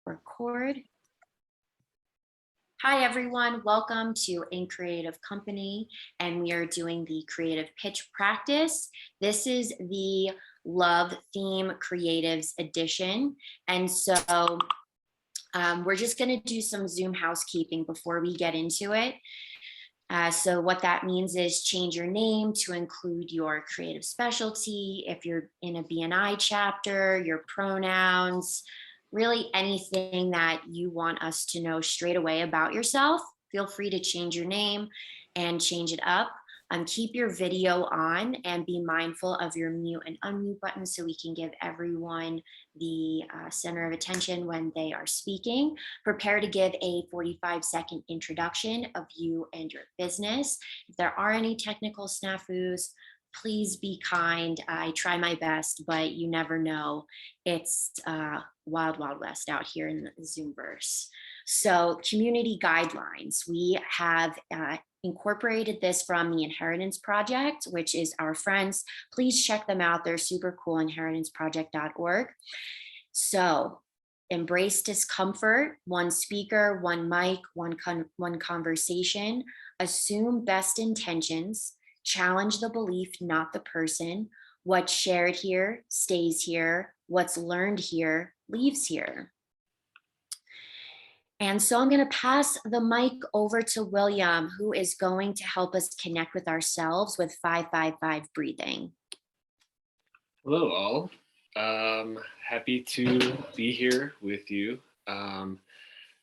record. Hi everyone, welcome to In Creative Company, and we are doing the creative pitch practice. This is the Love Theme Creatives edition, and so we're just going to do some Zoom housekeeping before we get into it. So what that means is change your name to include your creative specialty. If you're in a BNI chapter, your pronouns, really anything that you want us to know straight away about yourself. Feel free to change your name and change it up. Keep your video on and be mindful of your mute and unmute buttons so we can give everyone the center of attention when they are speaking. Prepare to give a 45-second introduction of you and your business. If there are any technical snafus, please be kind. I try my best, but you never know. It's wild, wild west out here in the Zoomverse. So community guidelines. We have incorporated this from the Inheritance Project, which is our friends. Please check them out. They're super cool, inheritanceproject.org. So embrace discomfort, one speaker, one mic, one conversation, assume best intentions, challenge the belief, not the person. What's shared here stays here. What's learned here leaves here. And so I'm going to pass the mic over to William, who is going to help us connect with ourselves with 555 breathing. Hello, all. Happy to be here with you.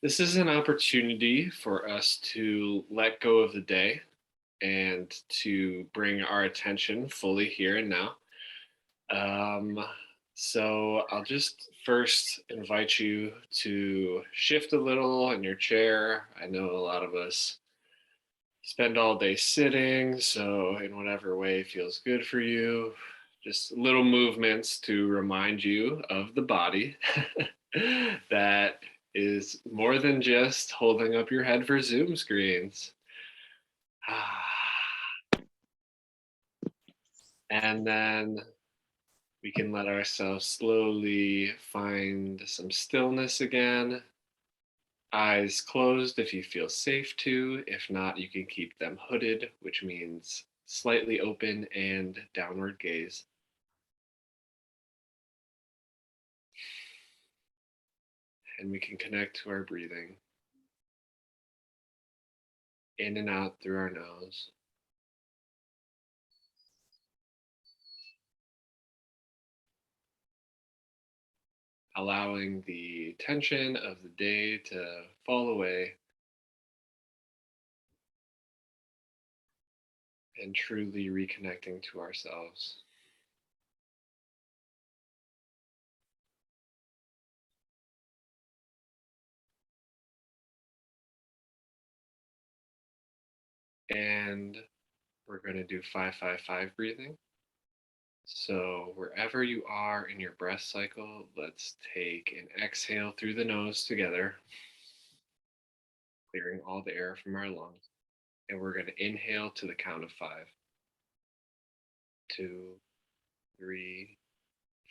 This is an opportunity for us to let go of the day and to bring our attention fully here and now. So I'll just first invite you to shift a little in your chair. I know a lot of us spend all day sitting, so in whatever way feels good for you, just little movements to remind you of the body that is more than just holding up your head for Zoom screens. And then we can let ourselves slowly find some stillness again. Eyes closed if you feel safe to. If not, you can keep them hooded, which means slightly open and downward gaze. And we can connect to our breathing. In and out through our nose. Allowing the tension of the day to fall away and truly reconnecting to ourselves. And we're going to do 555 breathing. So wherever you are in your breath cycle, let's take an exhale through the nose together, clearing all the air from our lungs. And we're going to inhale to the count of 5. 2, 3,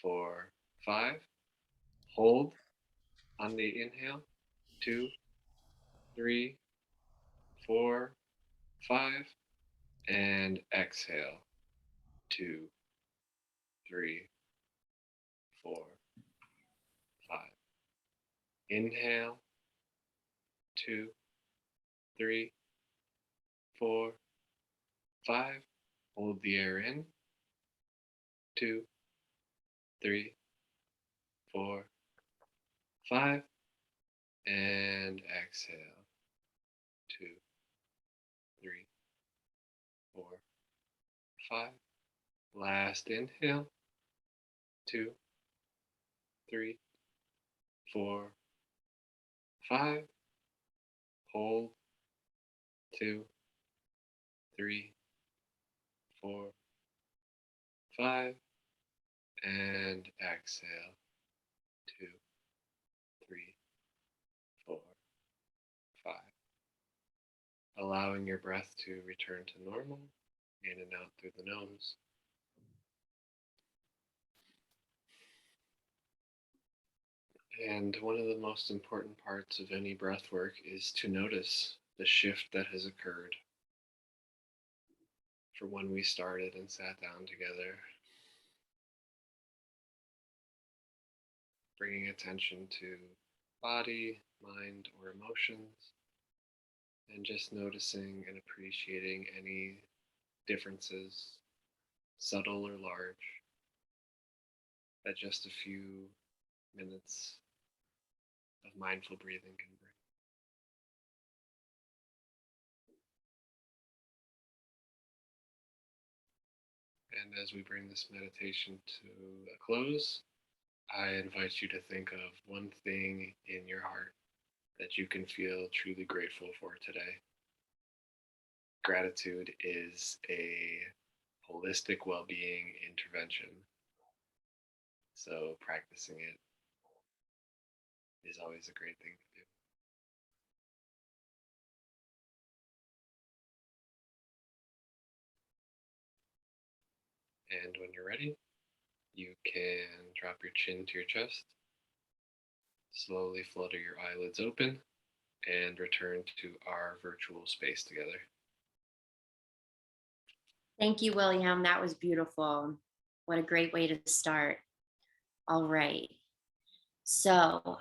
4, 5. Hold on the inhale. 2, 3, 4, 5. And exhale. 2, 3, 4, 5. Inhale. 2, 3, 4, 5. Hold the air in. 2, 3, 4, 5. And exhale. 2, 3, 4, 5. Last inhale. 2, 3, 4, 5. Hold. 2, 3, 4, 5. And exhale. 2, 3, 4, 5. Allowing your breath to return to normal, in and out through the nose. And one of the most important parts of any breath work is to notice the shift that has occurred from when we started and sat down together, bringing attention to body, mind, or emotions, and just noticing and appreciating any differences, subtle or large, that just a few minutes of mindful breathing can bring. And as we bring this meditation to a close, I invite you to think of one thing in your heart that you can feel truly grateful for today. Gratitude is a holistic well being intervention, so practicing it is always a great thing to do. And when you're ready, you can drop your chin to your chest, slowly flutter your eyelids open, and return to our virtual space together. Thank you, William. That was beautiful. What a great way to start. All right. So,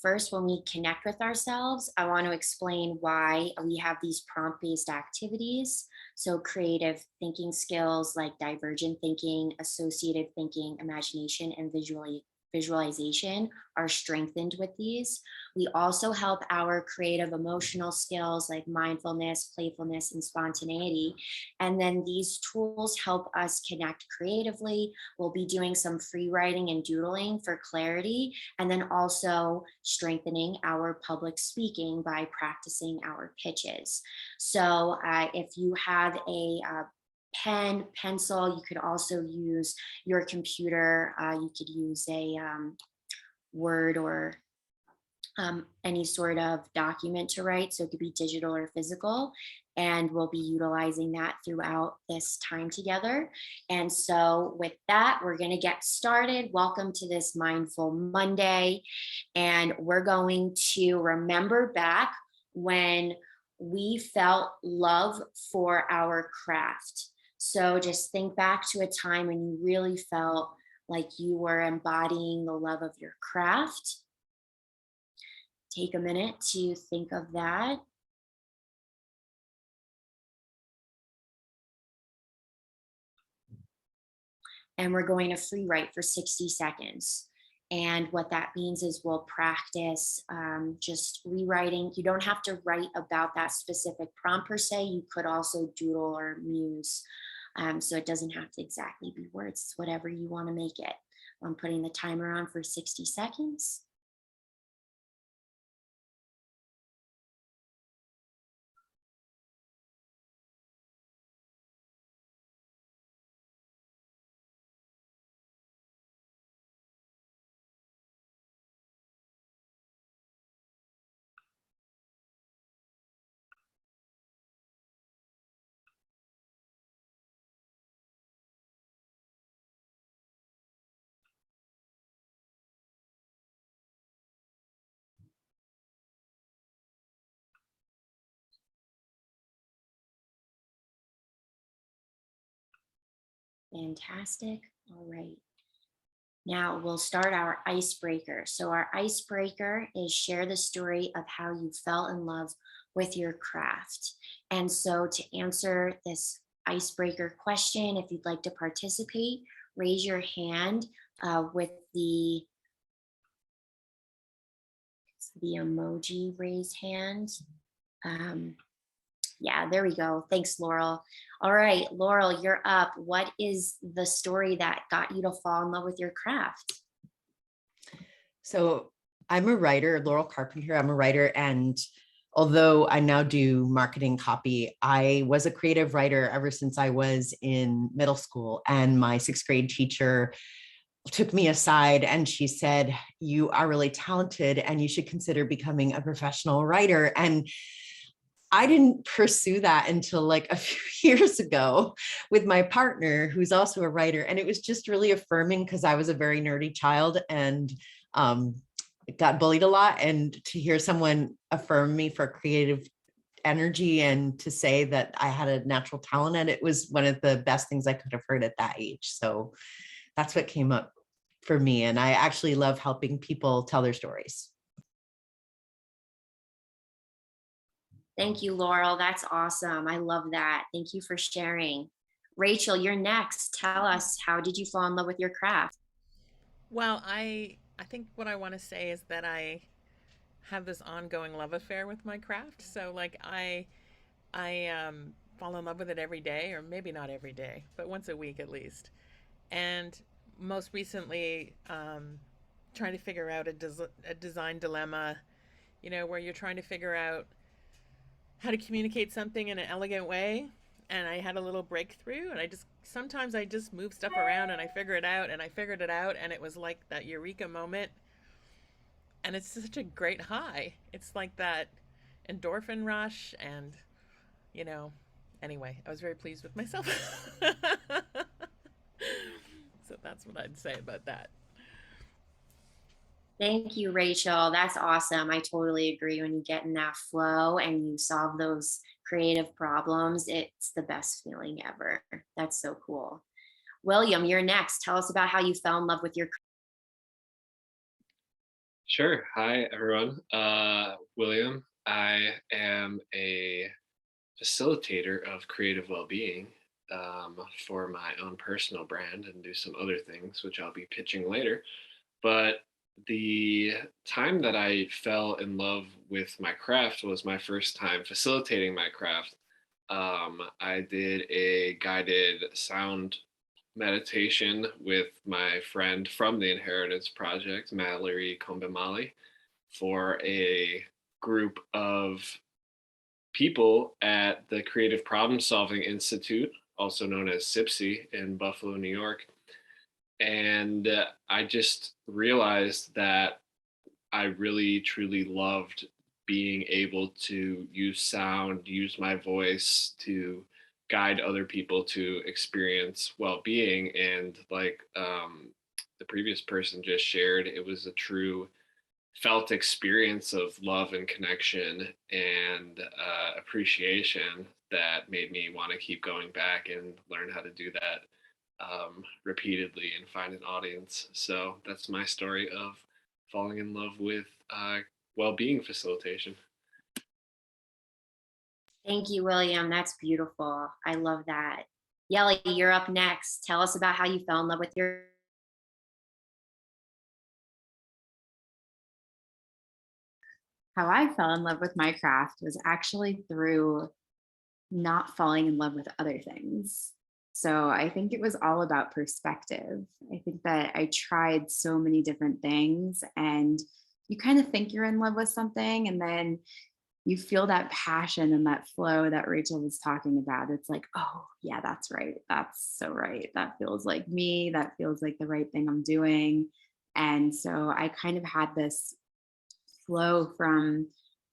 first, when we connect with ourselves, I want to explain why we have these prompt based activities. So, creative thinking skills like divergent thinking, associative thinking, imagination, and visualization are strengthened with these. We also help our creative emotional skills like mindfulness, playfulness, and spontaneity. And then these tools help us connect creatively. We'll be doing some free writing and doodling for clarity, and then also strengthening our public speaking by practicing our pitches. So if you have a pen, pencil, you could also use your computer. You could use a Word or any sort of document to write. So it could be digital or physical. And we'll be utilizing that throughout this time together. And so, with that, we're going to get started. Welcome to this Mindful Monday. And we're going to remember back when we felt love for our craft. So, just think back to a time when you really felt like you were embodying the love of your craft. Take a minute to think of that. And we're going to free write for 60 seconds. And what that means is we'll practice just rewriting. You don't have to write about that specific prompt per se. You could also doodle or muse. So it doesn't have to exactly be words. It's whatever you want to make it. I'm putting the timer on for 60 seconds. Fantastic. All right. Now we'll start our icebreaker. So, our icebreaker is share the story of how you fell in love with your craft. And so, to answer this icebreaker question, if you'd like to participate, raise your hand with the emoji raise hand. Um, yeah, there we go. Thanks, Laurel. All right, Laurel, you're up. What is the story that got you to fall in love with your craft? So I'm a writer, Laurel Carpenter. I'm a writer. And although I now do marketing copy, I was a creative writer ever since I was in middle school. And my sixth grade teacher took me aside and she said, "You are really talented and you should consider becoming a professional writer." And I didn't pursue that until like a few years ago with my partner, who's also a writer. And it was just really affirming because I was a very nerdy child. And got bullied a lot, and to hear someone affirm me for creative energy and to say that I had a natural talent at it was one of the best things I could have heard at that age. So that's what came up for me. And I actually love helping people tell their stories. Thank you, Laurel. That's awesome. I love that. Thank you for sharing. Rachel, you're next. Tell us, how did you fall in love with your craft? Well, I think what I want to say is that I have this ongoing love affair with my craft. So like I fall in love with it every day, or maybe not every day, but once a week at least. And most recently, trying to figure out a design dilemma, you know, where you're trying to figure out how to communicate something in an elegant way. And I had a little breakthrough, and sometimes I just move stuff around and I figure it out, and I figured it out, and it was like that eureka moment. And it's such a great high. It's like that endorphin rush, and you know, anyway, I was very pleased with myself. So that's what I'd say about that. Thank you, Rachel. That's awesome. I totally agree. When you get in that flow and you solve those creative problems, it's the best feeling ever. That's so cool. William, you're next. Tell us about how you fell in love with your. Sure. Hi, everyone. William. I am a facilitator of creative well-being for my own personal brand and do some other things, which I'll be pitching later. But the time that I fell in love with my craft was my first time facilitating my craft. I did a guided sound meditation with my friend from the Inheritance Project, Mallory Kombemali, for a group of people at the Creative Problem Solving Institute, also known as SIPSI in Buffalo, New York. And I just realized that I really truly loved being able to use sound, use my voice to guide other people to experience well-being. And like the previous person just shared, it was a true felt experience of love and connection and appreciation that made me want to keep going back and learn how to do that repeatedly and find an audience. So that's my story of falling in love with well-being facilitation. Thank you, William. That's beautiful. I love that. Yelly, you're up next. Tell us about how you fell in love with your. How I fell in love with my craft was actually through not falling in love with other things. So I think it was all about perspective. I think that I tried so many different things, and you kind of think you're in love with something, and then you feel that passion and that flow that Rachel was talking about. It's like, oh, yeah, that's right. That's so right. That feels like me. That feels like the right thing I'm doing. And so I kind of had this flow from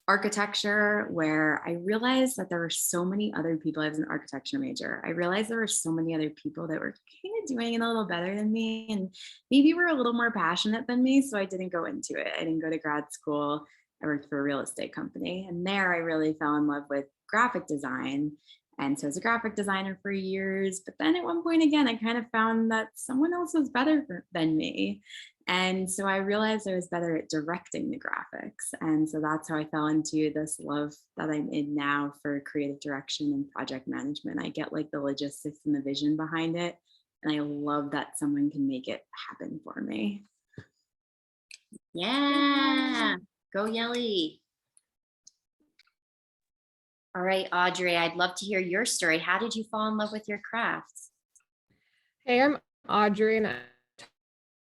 architecture where I realized that there were so many other people. I was an architecture major. I realized there were so many other people that were kind of doing it a little better than me, and maybe were a little more passionate than me. So I didn't go into it. I didn't go to grad school. I worked for a real estate company, and there I really fell in love with graphic design. And so I was a graphic designer for years, but then at one point again, I kind of found that someone else was better than me. And so I realized I was better at directing the graphics. And so that's how I fell into this love that I'm in now for creative direction and project management. I get like the logistics and the vision behind it. And I love that someone can make it happen for me. Yeah, go Yelly. All right, Audrey, I'd love to hear your story. How did you fall in love with your craft? Hey, I'm Audrey, and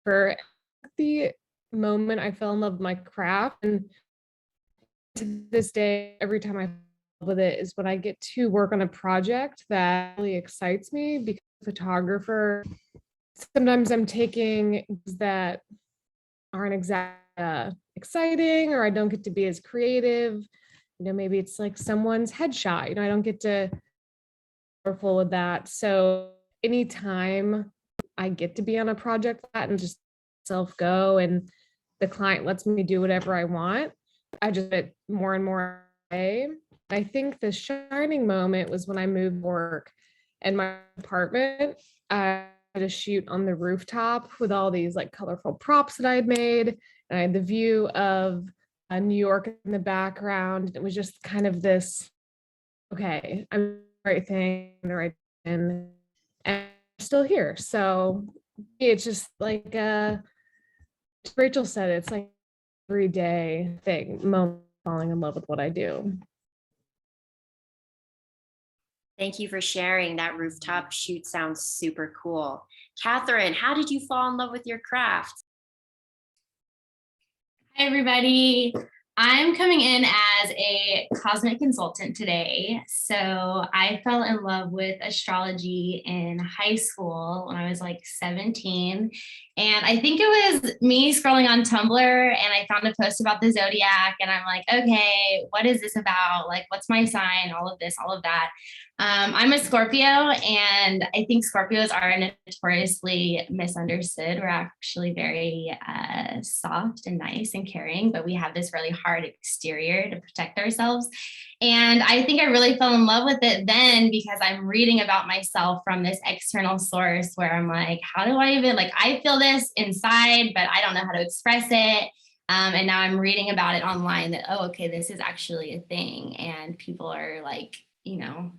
for the moment I fell in love with my craft, and to this day, every time I fall with it is when I get to work on a project that really excites me. Because photographer, sometimes I'm taking that aren't exactly exciting, or I don't get to be as creative. You know, maybe it's like someone's headshot. You know, I don't get to be powerful with that. So anytime I get to be on a project like that and just self go, and the client lets me do whatever I want, I just get more and more away. I think the shining moment was when I moved work and my apartment. I had a shoot on the rooftop with all these like colorful props that I had made. And I had the view of New York in the background. It was just kind of this, okay, I'm doing the right thing, the right thing, and I'm still here. So it's just like Rachel said, it's like everyday thing, moment falling in love with what I do. Thank you for sharing. That rooftop shoot sounds super cool. Catherine, how did you fall in love with your craft? Hi, everybody. I'm coming in as a cosmic consultant today. So I fell in love with astrology in high school when I was like 17. And I think it was me scrolling on Tumblr and I found a post about the zodiac. And I'm like, okay, what is this about? Like, what's my sign? All of this, all of that. I'm a Scorpio, and I think Scorpios are notoriously misunderstood. We're actually very soft and nice and caring, but we have this really hard exterior to protect ourselves. And I think I really fell in love with it then because I'm reading about myself from this external source where I'm like, how do I even, like, I feel this inside, but I don't know how to express it. And now I'm reading about it online that, oh, okay, this is actually a thing. And people are like, you know,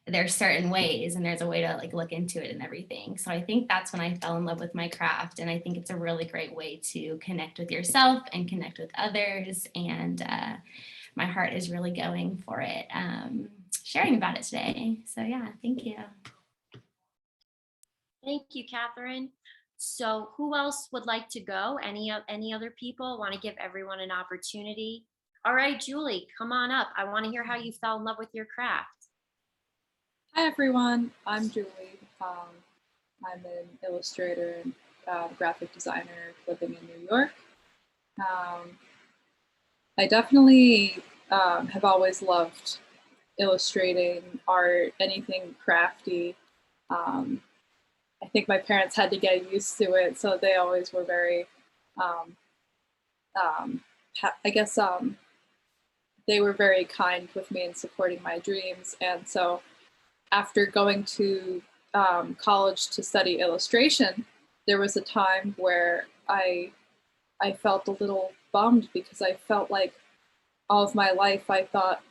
there's certain ways and there's a way to like look into it and everything. So I think that's when I fell in love with my craft. And I think it's a really great way to connect with yourself and connect with others. And my heart is really going for it, sharing about it today. So yeah, thank you. Thank you, Catherine. So who else would like to go? Any other people? Want to give everyone an opportunity? All right, Julie, come on up. I want to hear how you fell in love with your craft. Hi everyone, I'm Julie. I'm an illustrator and graphic designer living in New York. I definitely have always loved illustrating art, anything crafty. I think my parents had to get used to it, so they always were very, they were very kind with me in supporting my dreams. And so after going to college to study illustration, there was a time where I felt a little bummed because I felt like all of my life I thought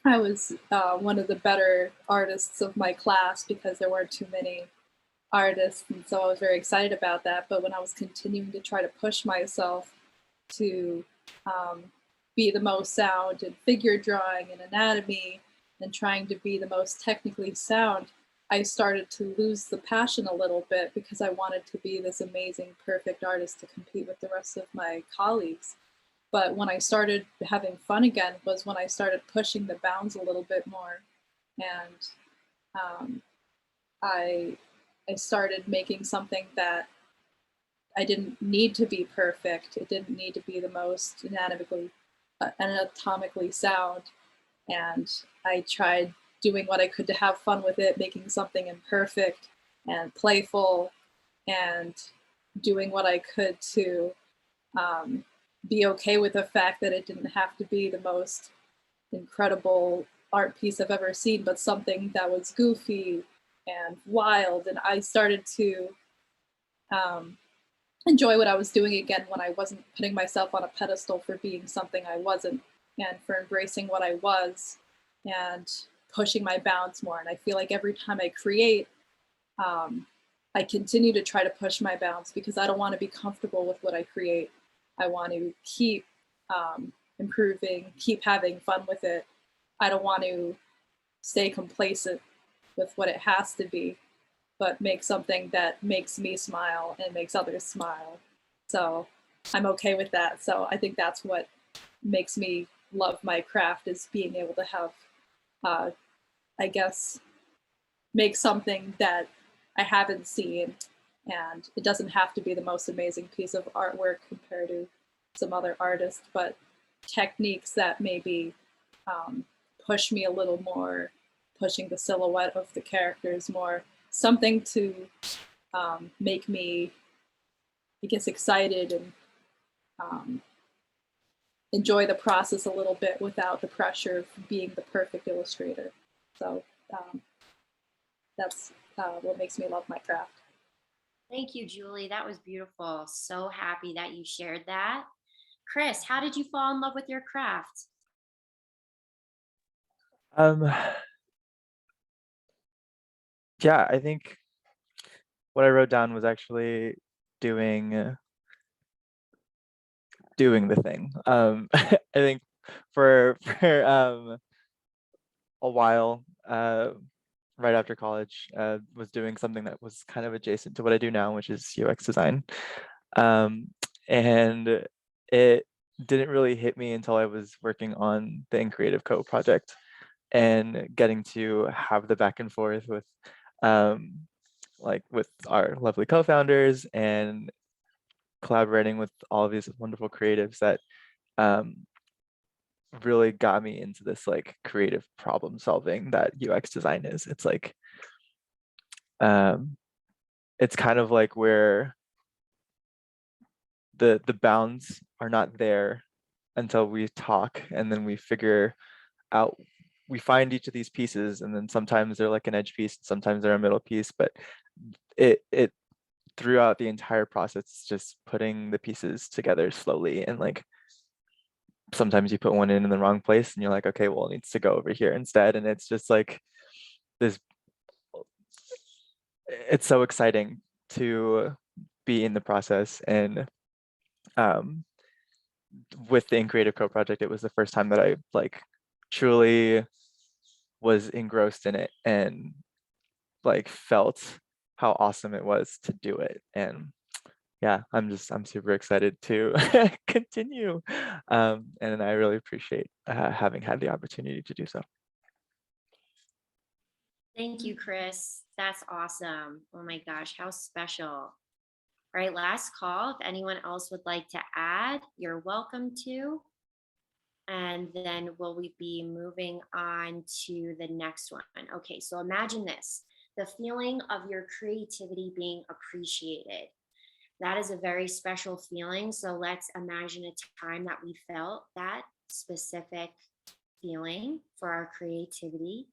I was one of the better artists of my class because there weren't too many artists, and so I was very excited about that. But when I was continuing to try to push myself to be the most sound in figure drawing and anatomy and trying to be the most technically sound, I started to lose the passion a little bit because I wanted to be this amazing, perfect artist to compete with the rest of my colleagues. But when I started having fun again was when I started pushing the bounds a little bit more. And I started making something that I didn't need to be perfect. It didn't need to be the most anatomically sound. And I tried doing what I could to have fun with it, making something imperfect and playful, and doing what I could to be okay with the fact that it didn't have to be the most incredible art piece I've ever seen, but something that was goofy and wild. And I started to enjoy what I was doing again when I wasn't putting myself on a pedestal for being something I wasn't, and for embracing what I was and pushing my bounds more. And I feel like every time I create, I continue to try to push my bounds because I don't want to be comfortable with what I create. I want to keep improving, keep having fun with it. I don't want to stay complacent with what it has to be, but make something that makes me smile and makes others smile. So I'm okay with that. So I think that's what makes me love my craft, is being able to have, I guess, make something that I haven't seen. And it doesn't have to be the most amazing piece of artwork compared to some other artists, but techniques that maybe push me a little more, pushing the silhouette of the characters more, something to make me, I guess, excited and enjoy the process a little bit without the pressure of being the perfect illustrator. So that's what makes me love my craft. Thank you, Julie. That was beautiful. So happy that you shared that. Chris, how did you fall in love with your craft? Yeah, I think what I wrote down was actually doing the thing. I think for a while, right after college, was doing something that was kind of adjacent to what I do now, which is UX design. And it didn't really hit me until I was working on the In Creative Co project and getting to have the back and forth with like with our lovely co-founders and collaborating with all of these wonderful creatives that really got me into this like creative problem solving that UX design is. It's like it's kind of like where the bounds are not there until we talk, and then we figure out, we find each of these pieces, and then sometimes they're like an edge piece, sometimes they're a middle piece, but it throughout the entire process, it's just putting the pieces together slowly, and like sometimes you put one in the wrong place and you're like, okay, well, it needs to go over here instead. And it's just like this, it's so exciting to be in the process. And with the In Creative Co project, it was the first time that I like truly was engrossed in it and like felt how awesome it was to do it. And yeah, I'm super excited to continue. And I really appreciate having had the opportunity to do so. Thank you, Chris. That's awesome. Oh my gosh, how special. All right, last call. If anyone else would like to add, you're welcome to. And then will we be moving on to the next one? Okay, so imagine this, the feeling of your creativity being appreciated. That is a very special feeling. So let's imagine a time that we felt that specific feeling for our creativity.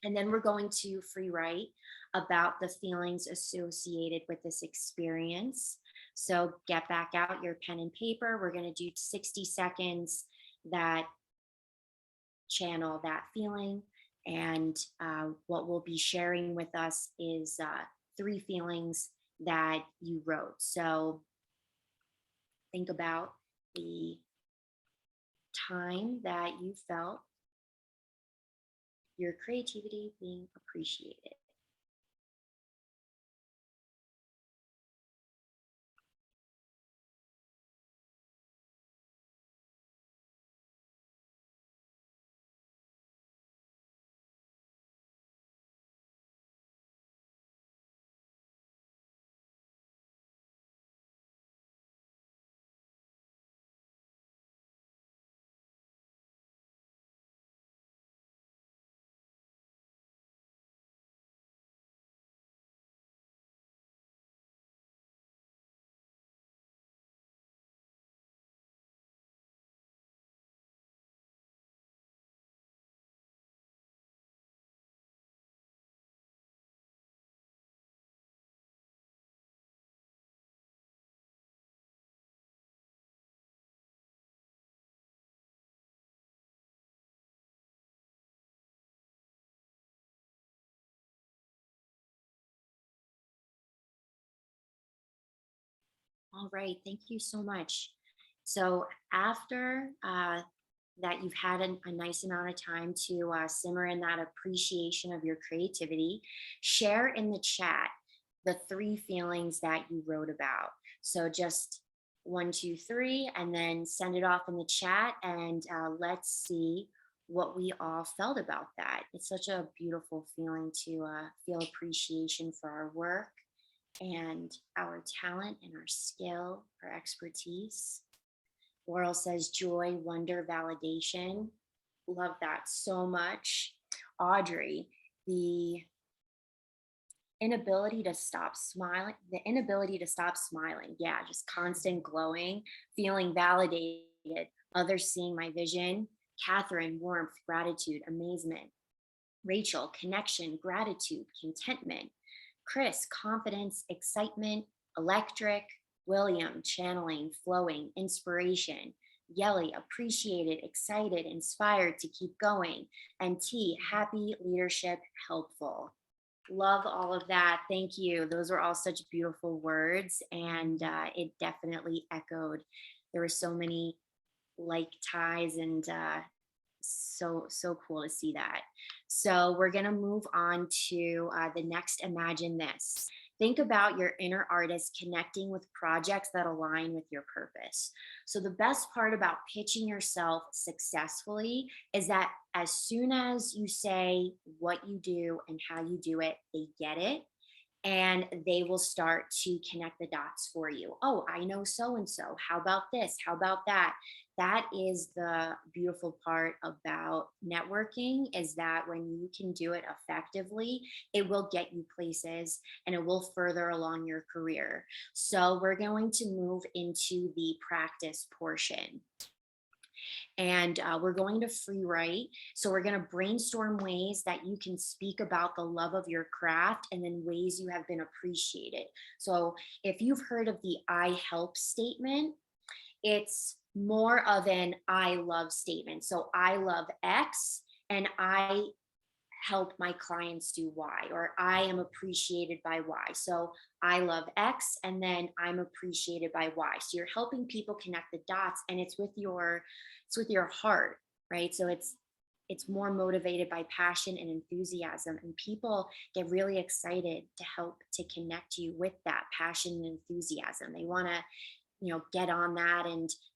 And then we're going to free write about the feelings associated with this experience. So get back out your pen and paper. We're going to do 60 seconds that channel that feeling. And what we'll be sharing with us is 3 feelings that you wrote. So think about the time that you felt your creativity being appreciated. All right, thank you so much. So after that you've had a nice amount of time to simmer in that appreciation of your creativity, share in the chat the 3 feelings that you wrote about. So just 1, 2, 3, and then send it off in the chat, and let's see what we all felt about that. It's such a beautiful feeling to feel appreciation for our work and our talent and our skill, our expertise. Laurel says joy, wonder, validation. Love that so much. Audrey, the inability to stop smiling, the inability to stop smiling. Yeah, just constant glowing, feeling validated, others seeing my vision. Catherine, warmth, gratitude, amazement. Rachel, connection, gratitude, contentment. Chris, confidence, excitement, electric. William, channeling, flowing, inspiration. Yelly, appreciated, excited, inspired to keep going. And T, happy, leadership, helpful. Love all of that. Thank you. Those were all such beautiful words. And it definitely echoed. There were so many like ties and so cool to see that. So we're going to move on to the next Imagine This. Think about your inner artist connecting with projects that align with your purpose. So the best part about pitching yourself successfully is that as soon as you say what you do and how you do it, they get it, and they will start to connect the dots for you. Oh, I know so and so. How about this? How about that? That is the beautiful part about networking, is that when you can do it effectively, it will get you places and it will further along your career. So we're going to move into the practice portion. And we're going to free write. So we're going to brainstorm ways that you can speak about the love of your craft and then ways you have been appreciated. So if you've heard of the I help statement, it's more of an I love statement. So I love X and I help my clients do Y, or I am appreciated by Y. So I love X and then I'm appreciated by Y. So you're helping people connect the dots, and it's with your heart, right? So it's more motivated by passion and enthusiasm, and people get really excited to help to connect you with that passion and enthusiasm. They want to, get on that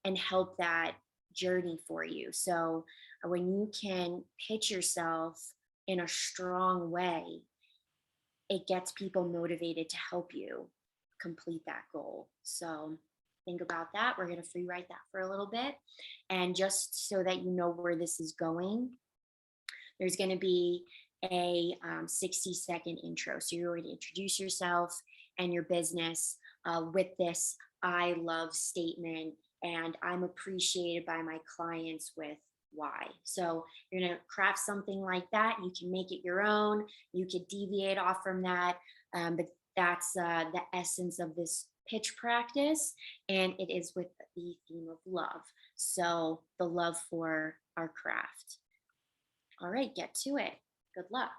and help that journey for you. So when you can pitch yourself in a strong way, it gets people motivated to help you complete that goal. So think about that. We're going to free write that for a little bit. And just so that you know where this is going, there's going to be a 60-second intro. So you're going to introduce yourself and your business with this I love statement, and I'm appreciated by my clients with why. So you're going to craft something like that. You can make it your own. You could deviate off from that. But that's the essence of this pitch practice. And it is with the theme of love. So the love for our craft. All right, get to it. Good luck.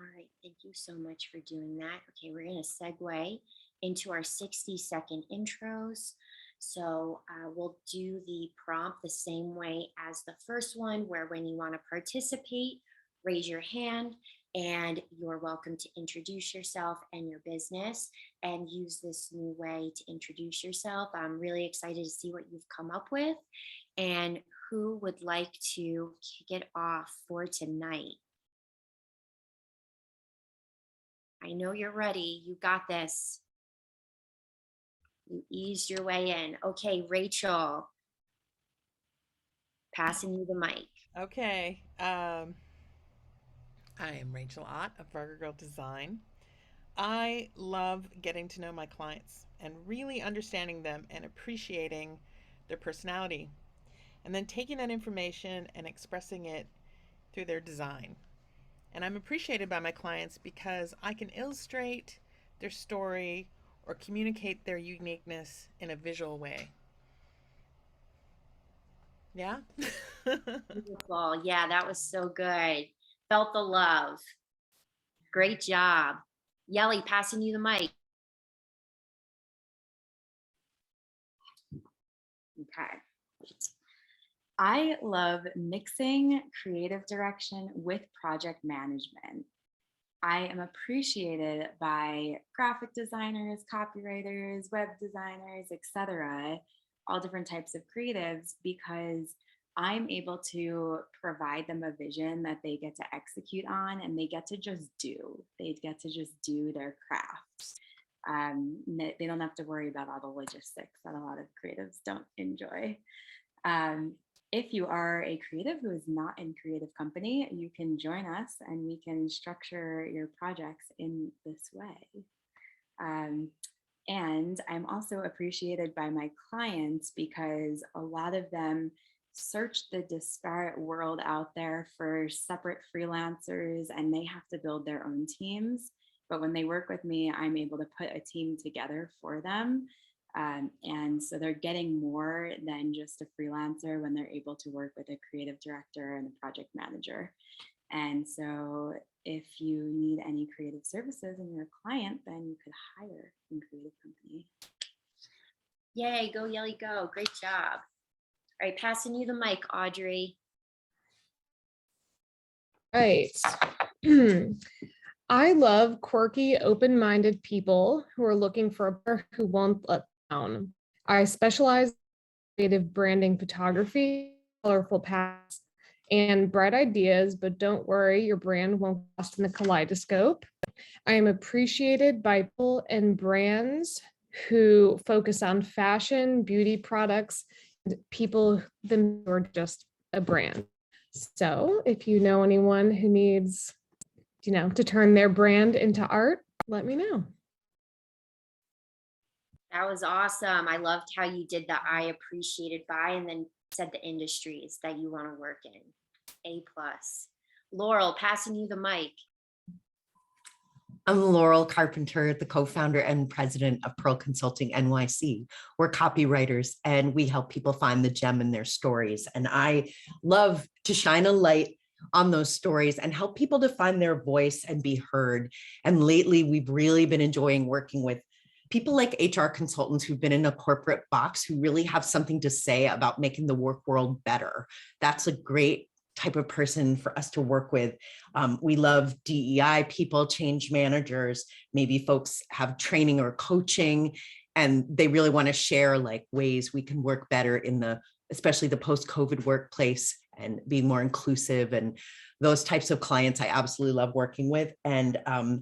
All right, thank you so much for doing that. Okay, we're going to segue into our 60-second intros. So we'll do the prompt the same way as the first one, where when you want to participate, raise your hand and you're welcome to introduce yourself and your business and use this new way to introduce yourself. I'm really excited to see what you've come up with. And who would like to kick it off for tonight? I know you're ready. You got this. You eased your way in. Okay, Rachel, passing you the mic. Okay. I am Rachel Ott of Burger Girl Design. I love getting to know my clients and really understanding them and appreciating their personality, and then taking that information and expressing it through their design. And I'm appreciated by my clients because I can illustrate their story or communicate their uniqueness in a visual way. Yeah? Beautiful. Yeah, that was so good. Felt the love. Great job. Yelly, passing you the mic. Okay. I love mixing creative direction with project management. I am appreciated by graphic designers, copywriters, web designers, etc., all different types of creatives, because I'm able to provide them a vision that they get to execute on, and they get to just do. They get to just do their craft. They don't have to worry about all the logistics that a lot of creatives don't enjoy. If you are a creative who is not in creative company, you can join us and we can structure your projects in this way. And I'm also appreciated by my clients because a lot of them search the disparate world out there for separate freelancers, and they have to build their own teams. But when they work with me, I'm able to put a team together for them. And so they're getting more than just a freelancer when they're able to work with a creative director and a project manager. And so if you need any creative services and you're a client, then you could hire in creative company. Yay, go Yelly, go. Great job. All right, passing you the mic, Audrey. Right. I love quirky, open-minded people who are looking for a partner who won't let down. I specialize in creative branding photography, colorful paths, and bright ideas, but don't worry, your brand won't be lost in the kaleidoscope. I am appreciated by people and brands who focus on fashion, beauty products, and people them who are just a brand. So if you know anyone who needs, to turn their brand into art, let me know. That was awesome. I loved how you did the I appreciated by and then said the industries that you want to work in. A+. Laurel, passing you the mic. I'm Laurel Carpenter, the co-founder and president of Pearl Consulting NYC. We're copywriters and we help people find the gem in their stories. And I love to shine a light on those stories and help people to find their voice and be heard. And lately, we've really been enjoying working with people like HR consultants who've been in a corporate box who really have something to say about making the work world better. That's a great type of person for us to work with. We love DEI people, change managers, maybe folks have training or coaching, and they really want to share like ways we can work better in especially the post-COVID workplace and being more inclusive, and those types of clients I absolutely love working with. And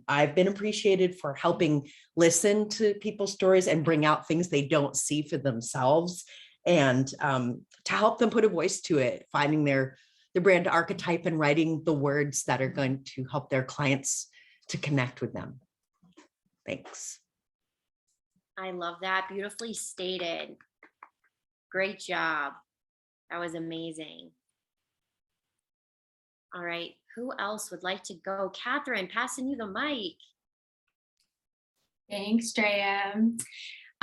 I've been appreciated for helping listen to people's stories and bring out things they don't see for themselves, and to help them put a voice to it, finding their brand archetype and writing the words that are going to help their clients to connect with them. Thanks. I love that. Beautifully stated. Great job. That was amazing. All right, who else would like to go? Catherine, passing you the mic. Thanks, Drea.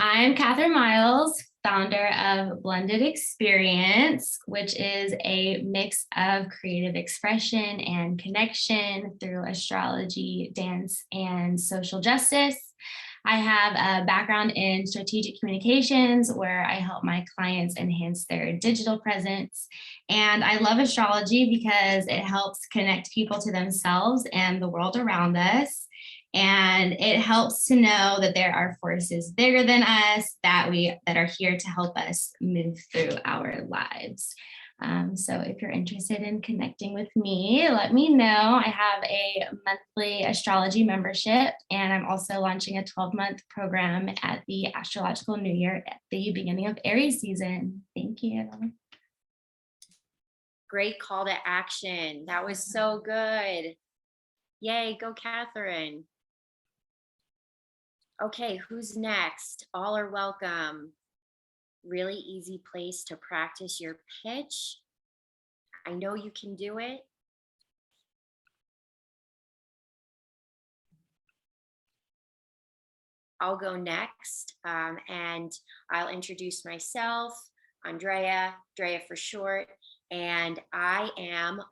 I'm Catherine Miles, founder of Blended Experience, which is a mix of creative expression and connection through astrology, dance, and social justice. I have a background in strategic communications where I help my clients enhance their digital presence. And I love astrology because it helps connect people to themselves and the world around us. And it helps to know that there are forces bigger than us that are here to help us move through our lives. So if you're interested in connecting with me, let me know. I have a monthly astrology membership, and I'm also launching a 12-month program at the astrological new year at the beginning of Aries season. Thank you. Great call to action. That was so good. Yay, go Catherine. Okay, who's next? All are welcome. Really easy place to practice your pitch. I know you can do it. I'll go next, and I'll introduce myself, Andrea for short, and I am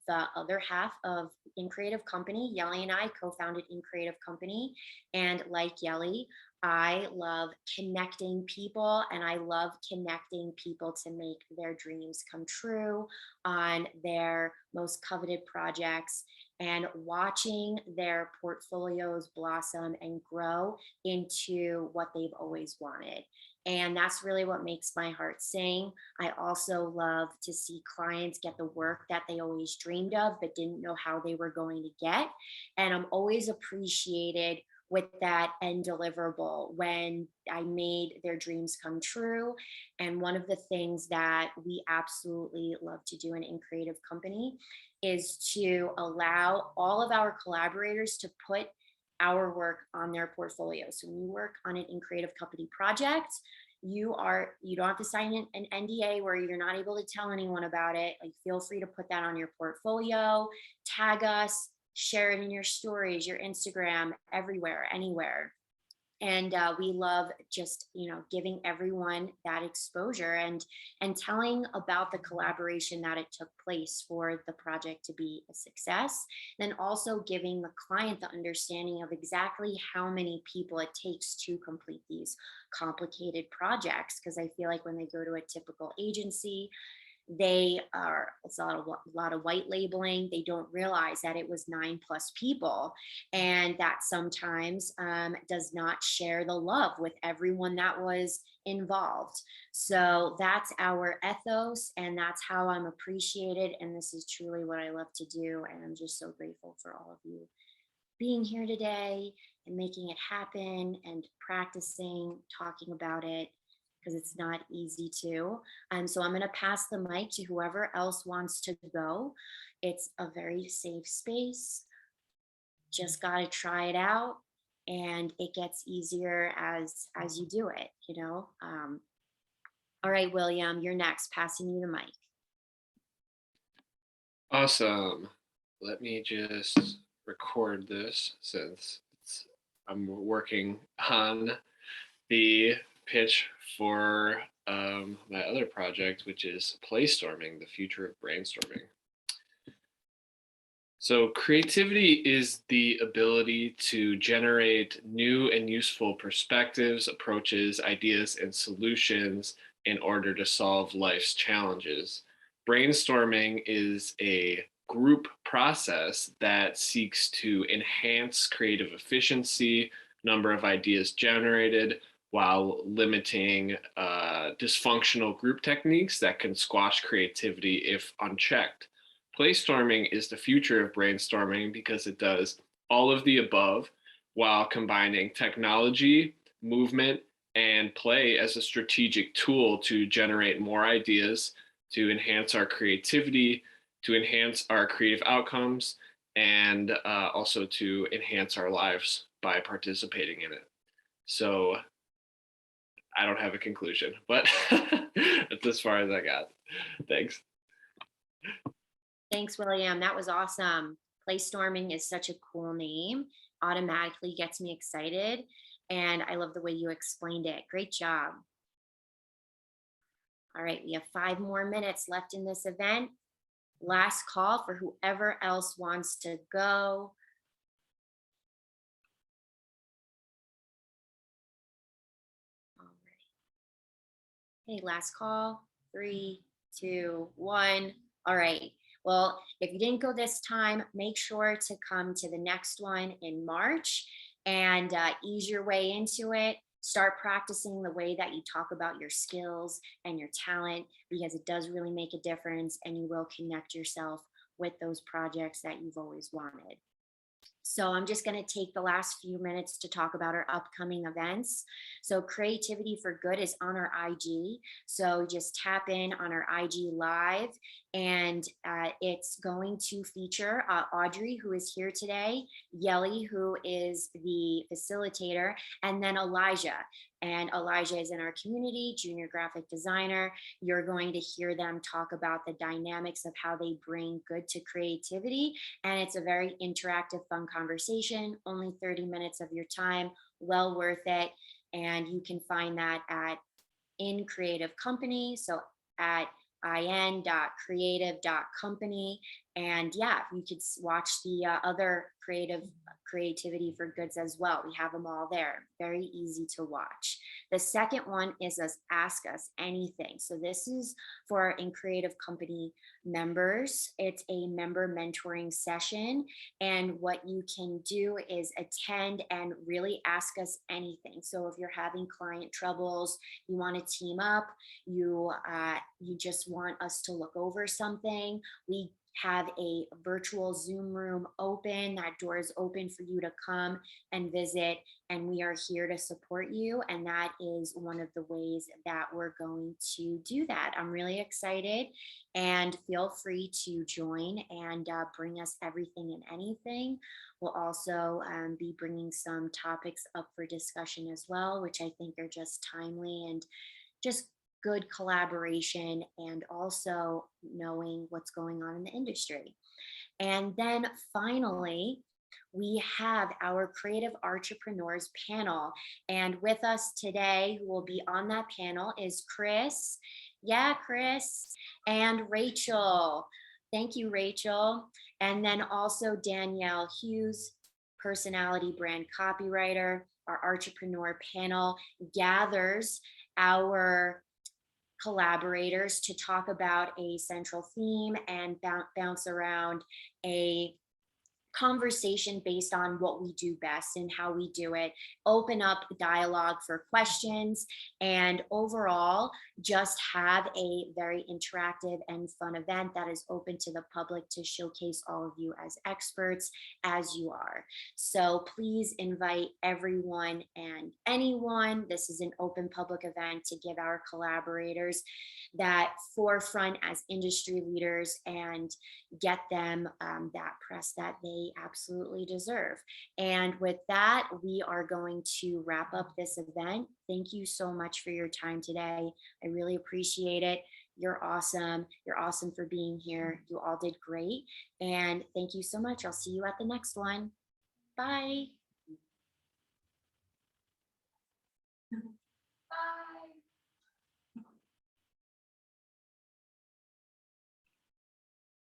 the other half of In Creative Company. Yelly and I co-founded In Creative Company, and like Yelly, I love connecting people, and I love connecting people to make their dreams come true on their most coveted projects, and watching their portfolios blossom and grow into what they've always wanted. And that's really what makes my heart sing. I also love to see clients get the work that they always dreamed of, but didn't know how they were going to get. And I'm always appreciated with that end deliverable when I made their dreams come true. And one of the things that we absolutely love to do in Creative Company is to allow all of our collaborators to put our work on their portfolio. So when you work on an In Creative Company project, you don't have to sign an NDA where you're not able to tell anyone about it. Like, feel free to put that on your portfolio, tag us, share it in your stories, your Instagram, everywhere, anywhere. And we love just, giving everyone that exposure and telling about the collaboration that it took place for the project to be a success. Then also giving the client the understanding of exactly how many people it takes to complete these complicated projects. Because I feel like when they go to a typical agency, it's a lot of white labeling. They don't realize that it was 9+ people, and that sometimes does not share the love with everyone that was involved. So that's our ethos, and that's how I'm appreciated. And this is truly what I love to do. And I'm just so grateful for all of you being here today and making it happen and practicing, talking about it, because it's not easy to. So I'm going to pass the mic to whoever else wants to go. It's a very safe space. Just got to try it out, and it gets easier as you do it, All right, William, you're next. Passing you the mic. Awesome. Let me just record this since I'm working on the pitch for my other project, which is Playstorming, the future of brainstorming. So creativity is the ability to generate new and useful perspectives, approaches, ideas, and solutions in order to solve life's challenges. Brainstorming is a group process that seeks to enhance creative efficiency, number of ideas generated, while limiting dysfunctional group techniques that can squash creativity if unchecked. Playstorming is the future of brainstorming because it does all of the above while combining technology, movement, and play as a strategic tool to generate more ideas, to enhance our creativity, to enhance our creative outcomes, and also to enhance our lives by participating in it. So I don't have a conclusion, but that's as far as I got. Thanks. Thanks, William. That was awesome. Playstorming is such a cool name. Automatically gets me excited. And I love the way you explained it. Great job. All right, we have 5 more minutes left in this event. Last call for whoever else wants to go. All right. Hey, last call. 3, 2, 1. All right. Well, if you didn't go this time, make sure to come to the next one in March and ease your way into it. Start practicing the way that you talk about your skills and your talent, because it does really make a difference, and you will connect yourself with those projects that you've always wanted. So I'm just going to take the last few minutes to talk about our upcoming events. So Creativity for Good is on our IG. So just tap in on our IG live, and it's going to feature Audrey, who is here today, Yelly, who is the facilitator, and then Elijah. And Elijah is in our community, junior graphic designer. You're going to hear them talk about the dynamics of how they bring good to creativity. And it's a very interactive, fun conversation, only 30 minutes of your time, well worth it. And you can find that at In Creative Company. So at in.creative.company. And yeah, you could watch the other Creativity for Goods as well. We have them all there. Very easy to watch. The second one is Ask Us Anything. So this is for In Creative Company members. It's a member mentoring session. And what you can do is attend and really ask us anything. So if you're having client troubles, you want to team up, you just want us to look over something, we have a virtual Zoom room open. That door is open for you to come and visit, and we are here to support you. And that is one of the ways that we're going to do that. I'm really excited, and feel free to join and bring us everything and anything. We'll also be bringing some topics up for discussion as well, which I think are just timely and just good collaboration, and also knowing what's going on in the industry. And then finally, we have our Creative Entrepreneurs panel. And with us today, who will be on that panel, is Chris. Yeah, Chris. And Rachel. Thank you, Rachel. And then also Danielle Hughes, personality brand copywriter. Our entrepreneur panel gathers our collaborators to talk about a central theme and bounce around a conversation based on what we do best and how we do it, open up dialogue for questions, and overall just have a very interactive and fun event that is open to the public to showcase all of you as experts as you are. So please invite everyone and anyone. This is an open public event to give our collaborators that forefront as industry leaders and get them that press that they absolutely deserve. And with that, we are going to wrap up this event. Thank you so much for your time today. I really appreciate it. You're awesome. You're awesome for being here. You all did great. And thank you so much. I'll see you at the next one. Bye.